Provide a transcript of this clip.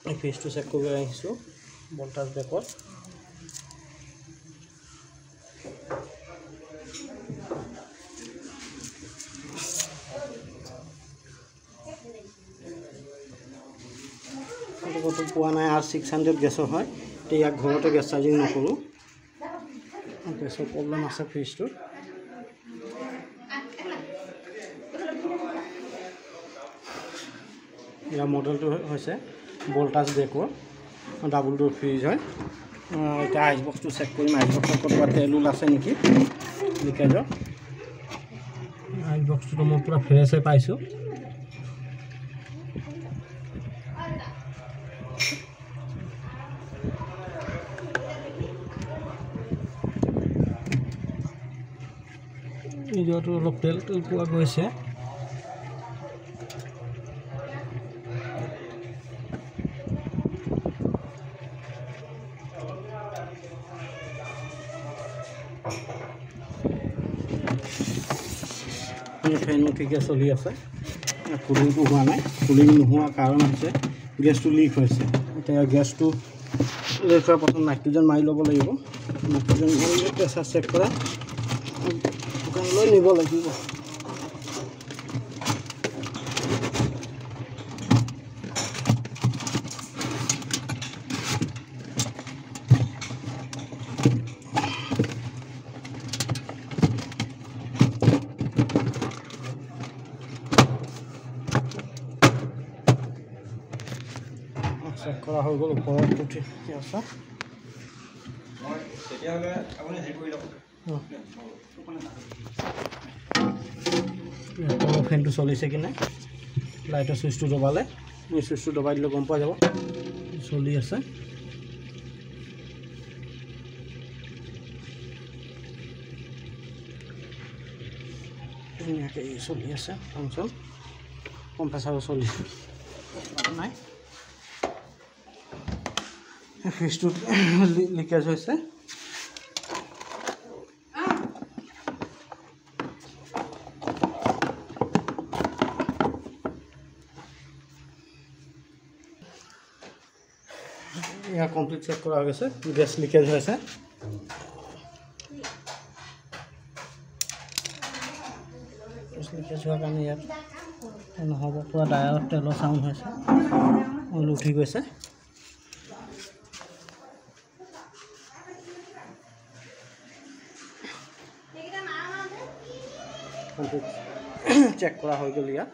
ফ্ৰিজটো check কৰিব আহিছোঁ ভল্টাছ বেকত। ক'তো পোৱা নাই R600 গেছৰ হয়। এতিয়া ইয়াক ঘৰতে গেছ চাৰ্জিং নকৰোঁ, গেছৰ প্ৰব্লেম আছে ফ্ৰিজটোত। ইয়াৰ মডেলটো হৈছে ভল্টাছ বেকৰ ডাবল ডোৰ ফ্ৰিজ হয়। এতিয়া আইচ বক্সটো চেক কৰিম, আইচ বক্সত ক'ৰবাত তেল আছে নেকি লিকেজৰ। আইচ বক্সটোতো মই পূৰা ফ্ৰেছে পাইছোঁ। নিজৰটো অলপ তেল পোৱা গৈছে। ফেনো ঠিকে চলি আছে, কুলিংটো হোৱা নাই। কুলিং নোহোৱাৰ কাৰণ হৈছে গেছটো লিক হৈছে। এতিয়া গেছটো লিক হোৱাৰ পাছত নাইট্ৰজেন মাৰি ল'ব লাগিব। নাইট্ৰজেন মাৰিলে প্ৰেছাৰ চেক কৰা দোকানলৈ নিব লাগিব। চেক কৰা হৈ গ'ল, ওপৰত উঠি আছে। ফেনটো চলিছে কি নাই, লাইটৰ চুইচটো দবালে, চুইচটো দবাই দিলে গম পোৱা যাব চলি আছে। ধুনীয়াকৈ চলি আছে ফাংচন। কম্প্ৰেছাৰো চলি নাই। ফ্ৰিজটোত লিকেজ হৈছে। ইয়াৰ কমপ্লিট চেক কৰা হৈ গৈছে, গেছ লিকেজ হৈছে। লিকেজ হোৱাৰ কাৰণে ইয়াত নহ'ব, পূৰা ডাইৰেক্ট তেলৰ চাউণ্ড হৈছে, অইল উঠি গৈছে। চেক কৰা হৈ গ'ল ইয়াত।